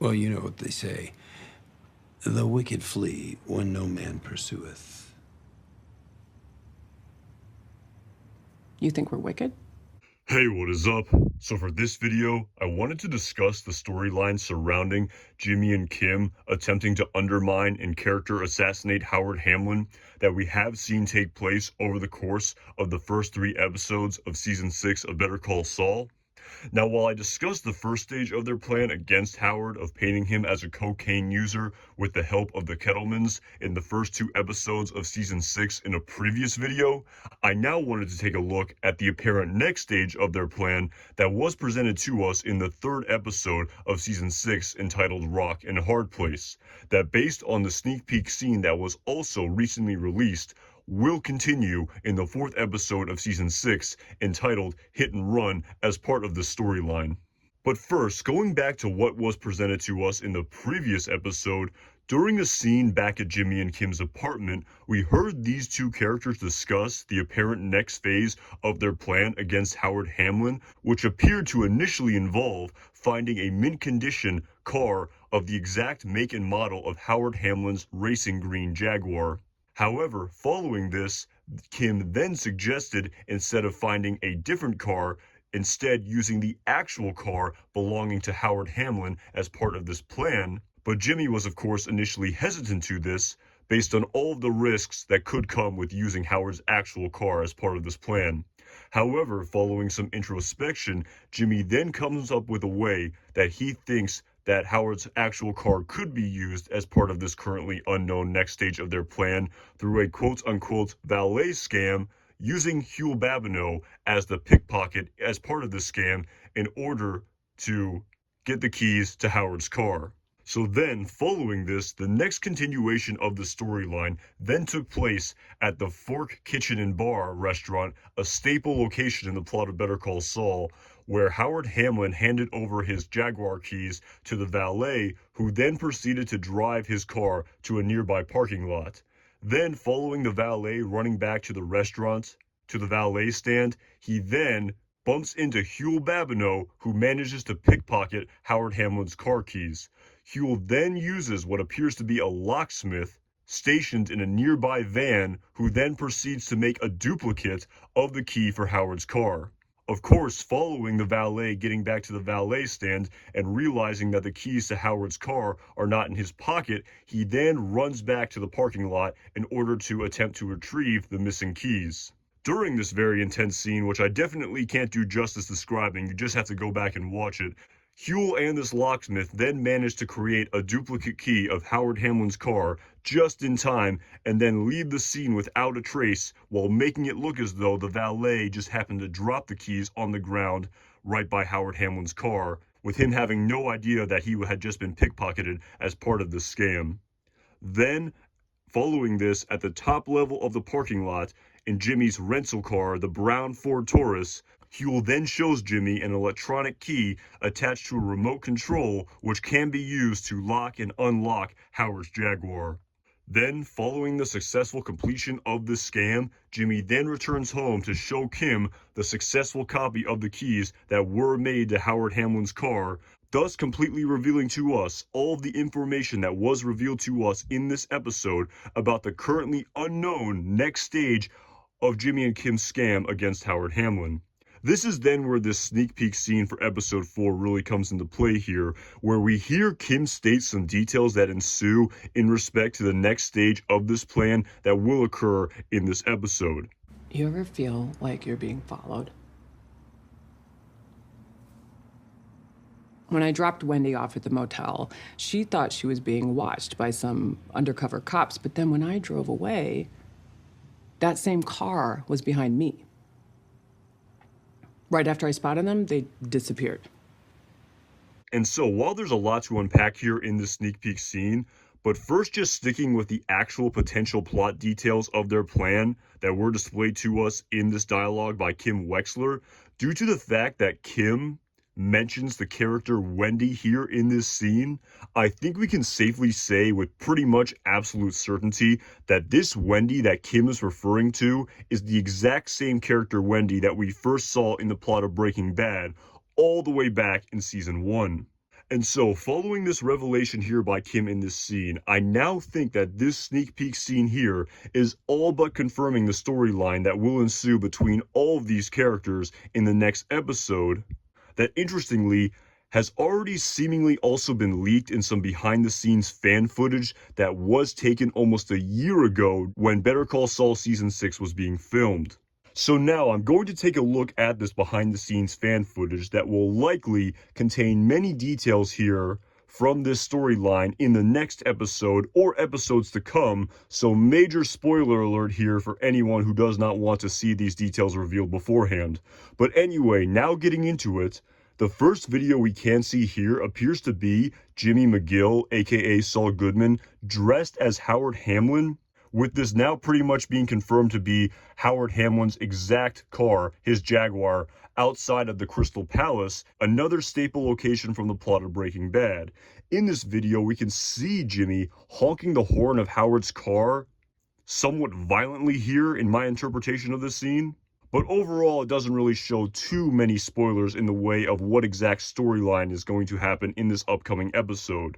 Well, you know what they say. The wicked flee when no man pursueth. You think we're wicked? Hey, what is up? So for this video, I wanted to discuss the storyline surrounding Jimmy and Kim attempting to undermine and character assassinate Howard Hamlin that we have seen take place over the course of the first 3 episodes of Season 6 of Better Call Saul. Now, while I discussed the first stage of their plan against Howard of painting him as a cocaine user with the help of the Kettlemans in the first 2 episodes of Season 6 in a previous video, I now wanted to take a look at the apparent next stage of their plan that was presented to us in the 3rd episode of Season 6 entitled Rock and Hard Place, that based on the sneak peek scene that was also recently released, will continue in the 4th episode of Season 6 entitled Hit and Run as part of the storyline. But first, going back to what was presented to us in the previous episode, during a scene back at Jimmy and Kim's apartment, we heard these 2 characters discuss the apparent next phase of their plan against Howard Hamlin, which appeared to initially involve finding a mint condition car of the exact make and model of Howard Hamlin's racing green Jaguar. However, following this, Kim then suggested instead of finding a different car, instead using the actual car belonging to Howard Hamlin as part of this plan. But Jimmy was of course initially hesitant to this based on all of the risks that could come with using Howard's actual car as part of this plan. However, following some introspection, Jimmy then comes up with a way that he thinks that Howard's actual car could be used as part of this currently unknown next stage of their plan through a quote-unquote valet scam, using Huel Babineau as the pickpocket as part of the scam in order to get the keys to Howard's car. So then, following this, the next continuation of the storyline then took place at the Fork Kitchen and Bar restaurant, a staple location in the plot of Better Call Saul, where Howard Hamlin handed over his Jaguar keys to the valet, who then proceeded to drive his car to a nearby parking lot. Then, following the valet running back to the restaurant, to the valet stand, he then bumps into Huel Babineau, who manages to pickpocket Howard Hamlin's car keys. Huel then uses what appears to be a locksmith stationed in a nearby van, who then proceeds to make a duplicate of the key for Howard's car. Of course, following the valet getting back to the valet stand and realizing that the keys to Howard's car are not in his pocket, he then runs back to the parking lot in order to attempt to retrieve the missing keys. During this very intense scene, which I definitely can't do justice describing, you just have to go back and watch it, Huel and this locksmith then managed to create a duplicate key of Howard Hamlin's car just in time and then leave the scene without a trace, while making it look as though the valet just happened to drop the keys on the ground right by Howard Hamlin's car, with him having no idea that he had just been pickpocketed as part of this scam. Then, following this, at the top level of the parking lot, in Jimmy's rental car, the brown Ford Taurus, Huel then shows Jimmy an electronic key attached to a remote control which can be used to lock and unlock Howard's Jaguar. Then, following the successful completion of this scam, Jimmy then returns home to show Kim the successful copy of the keys that were made to Howard Hamlin's car, thus completely revealing to us all of the information that was revealed to us in this episode about the currently unknown next stage of Jimmy and Kim's scam against Howard Hamlin. This is then where this sneak peek scene for episode 4 really comes into play here, where we hear Kim state some details that ensue in respect to the next stage of this plan that will occur in this episode. You ever feel like you're being followed? When I dropped Wendy off at the motel, she thought she was being watched by some undercover cops, but then when I drove away, that same car was behind me. Right after I spotted them, they disappeared. And so while there's a lot to unpack here in this sneak peek scene, but first just sticking with the actual potential plot details of their plan that were displayed to us in this dialogue by Kim Wexler, due to the fact that Kim mentions the character Wendy here in this scene, I think we can safely say with pretty much absolute certainty that this Wendy that Kim is referring to is the exact same character Wendy that we first saw in the plot of Breaking Bad all the way back in season 1. And so, following this revelation here by Kim in this scene, I now think that this sneak peek scene here is all but confirming the storyline that will ensue between all of these characters in the next episode, that interestingly has already seemingly also been leaked in some behind-the-scenes fan footage that was taken almost a year ago when Better Call Saul Season 6 was being filmed. So now I'm going to take a look at this behind-the-scenes fan footage that will likely contain many details here from this storyline in the next episode or episodes to come, so major spoiler alert here for anyone who does not want to see these details revealed beforehand. But anyway, now getting into it, the first video we can see here appears to be Jimmy McGill, aka Saul Goodman, dressed as Howard Hamlin, with this now pretty much being confirmed to be Howard Hamlin's exact car, his Jaguar, outside of the Crystal Palace, another staple location from the plot of Breaking Bad. In this video, we can see Jimmy honking the horn of Howard's car somewhat violently here in my interpretation of this scene. But overall, it doesn't really show too many spoilers in the way of what exact storyline is going to happen in this upcoming episode.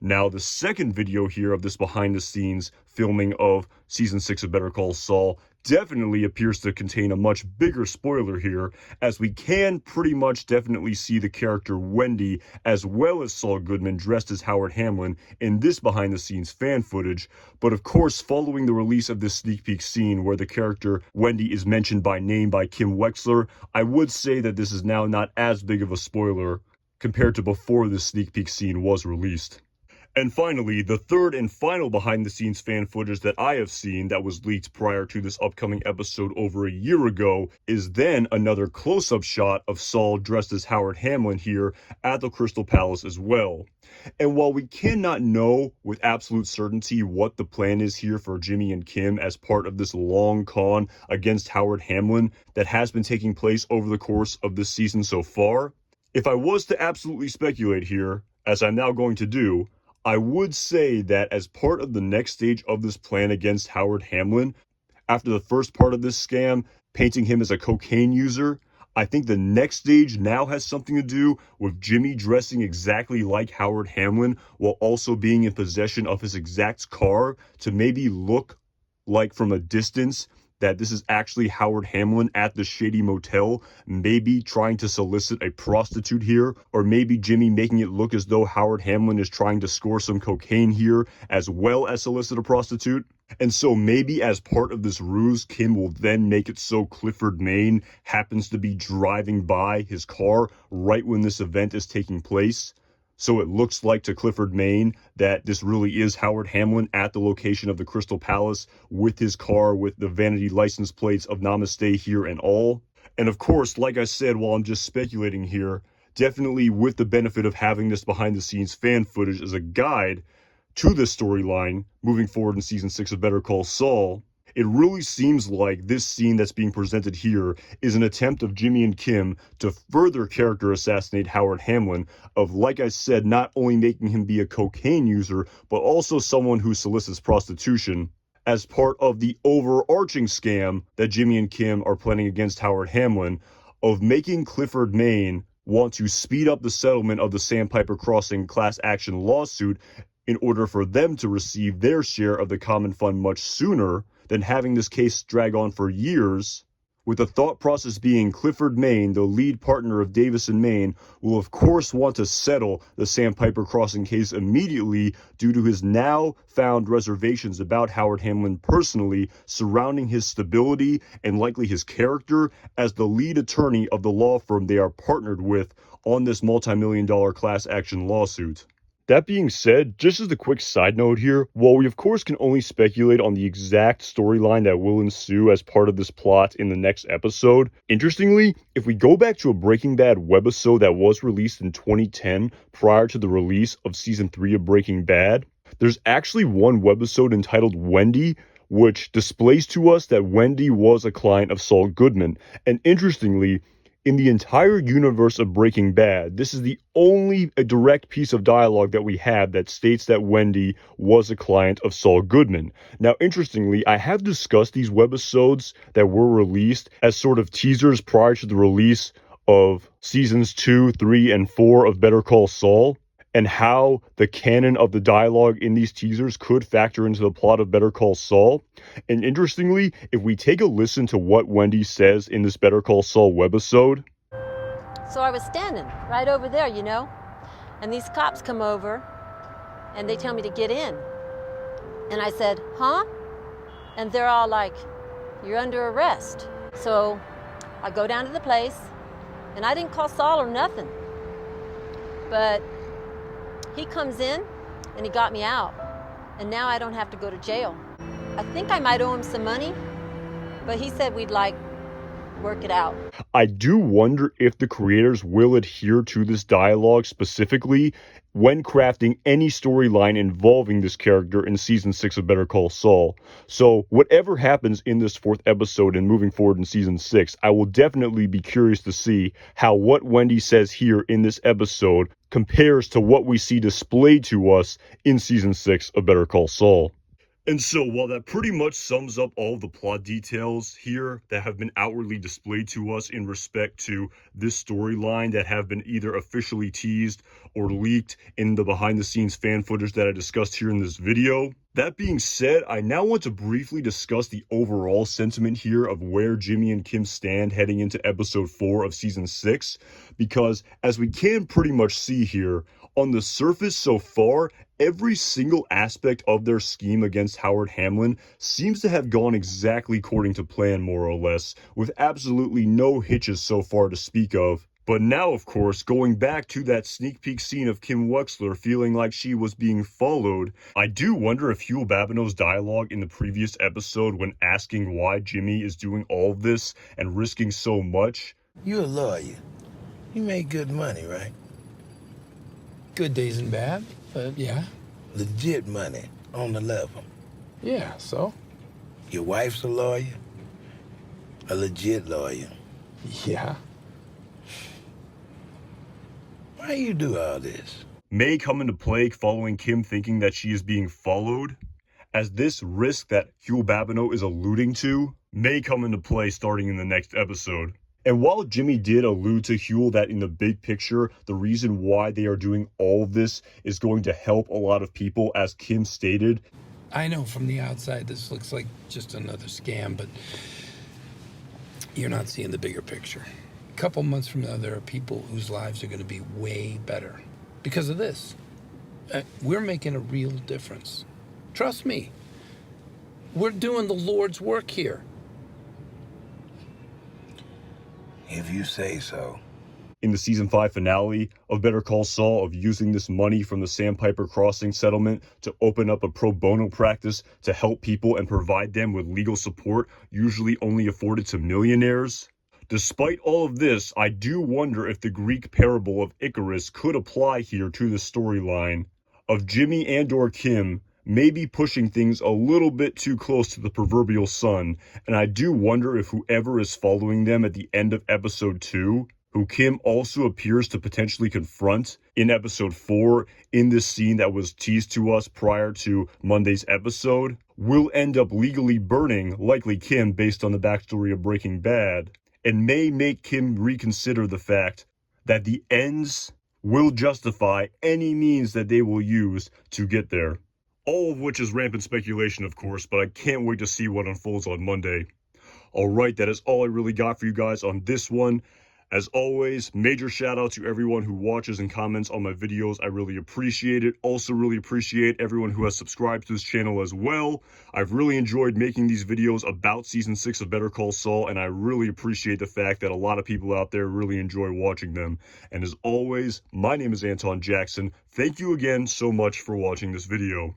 Now, the second video here of this behind-the-scenes filming of Season 6 of Better Call Saul definitely appears to contain a much bigger spoiler here, as we can pretty much definitely see the character Wendy as well as Saul Goodman dressed as Howard Hamlin in this behind-the-scenes fan footage. But of course, following the release of this sneak peek scene where the character Wendy is mentioned by name by Kim Wexler, I would say that this is now not as big of a spoiler compared to before this sneak peek scene was released. And finally, the third and final behind-the-scenes fan footage that I have seen that was leaked prior to this upcoming episode over a year ago is then another close-up shot of Saul dressed as Howard Hamlin here at the Crystal Palace as well. And while we cannot know with absolute certainty what the plan is here for Jimmy and Kim as part of this long con against Howard Hamlin that has been taking place over the course of this season so far, if I was to absolutely speculate here, as I'm now going to do, I would say that as part of the next stage of this plan against Howard Hamlin, after the first part of this scam, painting him as a cocaine user, I think the next stage now has something to do with Jimmy dressing exactly like Howard Hamlin while also being in possession of his exact car to maybe look like from a distance that this is actually Howard Hamlin at the shady motel, maybe trying to solicit a prostitute here, or maybe Jimmy making it look as though Howard Hamlin is trying to score some cocaine here as well as solicit a prostitute. And so maybe as part of this ruse, Kim will then make it so Clifford Maine happens to be driving by his car right when this event is taking place. So it looks like to Clifford Maine that this really is Howard Hamlin at the location of the Crystal Palace with his car with the vanity license plates of Namaste here and all. And of course, like I said, while I'm just speculating here, definitely with the benefit of having this behind the scenes fan footage as a guide to this storyline moving forward in Season 6 of Better Call Saul, it really seems like this scene that's being presented here is an attempt of Jimmy and Kim to further character assassinate Howard Hamlin of, like I said, not only making him be a cocaine user, but also someone who solicits prostitution as part of the overarching scam that Jimmy and Kim are planning against Howard Hamlin of making Clifford Maine want to speed up the settlement of the Sandpiper Crossing class action lawsuit in order for them to receive their share of the common fund much sooner than having this case drag on for years, with the thought process being Clifford Maine, the lead partner of Davis and Maine, will of course want to settle the Sandpiper Crossing case immediately due to his now found reservations about Howard Hamlin personally surrounding his stability and likely his character as the lead attorney of the law firm they are partnered with on this multi-million-dollar class action lawsuit. That being said, just as a quick side note here, while we of course can only speculate on the exact storyline that will ensue as part of this plot in the next episode, interestingly, if we go back to a Breaking Bad webisode that was released in 2010 prior to the release of Season 3 of Breaking Bad, there's actually one webisode entitled Wendy, which displays to us that Wendy was a client of Saul Goodman. And interestingly, in the entire universe of Breaking Bad, this is the only direct piece of dialogue that we have that states that Wendy was a client of Saul Goodman. Now, interestingly, I have discussed these webisodes that were released as sort of teasers prior to the release of Seasons 2, 3, and 4 of Better Call Saul. and how the canon of the dialogue in these teasers could factor into the plot of Better Call Saul. And interestingly, if we take a listen to what Wendy says in this Better Call Saul webisode. So I was standing right over there, you know, and these cops come over and they tell me to get in. And I said, huh? And they're all like, you're under arrest. So I go down to the place, and I didn't call Saul or nothing. But he comes in and he got me out. And now I don't have to go to jail. I think I might owe him some money, but he said we'd like work it out. I do wonder if the creators will adhere to this dialogue specifically when crafting any storyline involving this character in season 6 of Better Call Saul. So whatever happens in this 4th episode and moving forward in season 6, I will definitely be curious to see how what Wendy says here in this episode compares to what we see displayed to us in season 6 of Better Call Saul. And so, while that pretty much sums up all the plot details here that have been outwardly displayed to us in respect to this storyline that have been either officially teased or leaked in the behind-the-scenes fan footage that I discussed here in this video, that being said, I now want to briefly discuss the overall sentiment here of where Jimmy and Kim stand heading into episode 4 of season 6, because as we can pretty much see here, on the surface so far, every single aspect of their scheme against Howard Hamlin seems to have gone exactly according to plan, more or less, with absolutely no hitches so far to speak of. But now, of course, going back to that sneak peek scene of Kim Wexler feeling like she was being followed, I do wonder if Hugh Babineau's dialogue in the previous episode when asking why Jimmy is doing all of this and risking so much. You're a lawyer. You make good money, right? Good days and bad, but yeah. Legit money, on the level. Yeah, so? Your wife's a lawyer? A legit lawyer. Yeah. Why you do all this? May come into play following Kim thinking that she is being followed, as this risk that Hugh Babineau is alluding to may come into play starting in the next episode. And while Jimmy did allude to Huel that in the big picture, the reason why they are doing all of this is going to help a lot of people, as Kim stated. I know from the outside this looks like just another scam, but you're not seeing the bigger picture. A couple months from now, there are people whose lives are going to be way better because of this. We're making a real difference. Trust me. We're doing the Lord's work here. If you say so. In the season 5 finale of Better Call Saul, of using this money from the Sandpiper Crossing settlement to open up a pro bono practice to help people and provide them with legal support usually only afforded to millionaires. Despite all of this, I do wonder if the Greek parable of Icarus could apply here to the storyline of Jimmy and/or Kim maybe pushing things a little bit too close to the proverbial sun, and I do wonder if whoever is following them at the end of episode 2, who Kim also appears to potentially confront in episode 4 in this scene that was teased to us prior to Monday's episode, will end up legally burning, likely Kim based on the backstory of Breaking Bad, and may make Kim reconsider the fact that the ends will justify any means that they will use to get there. All of which is rampant speculation, of course, but I can't wait to see what unfolds on Monday. Alright, that is all I really got for you guys on this one. As always, major shout out to everyone who watches and comments on my videos. I really appreciate it. Also really appreciate everyone who has subscribed to this channel as well. I've really enjoyed making these videos about season 6 of Better Call Saul, and I really appreciate the fact that a lot of people out there really enjoy watching them. And as always, my name is Anton Jackson. Thank you again so much for watching this video.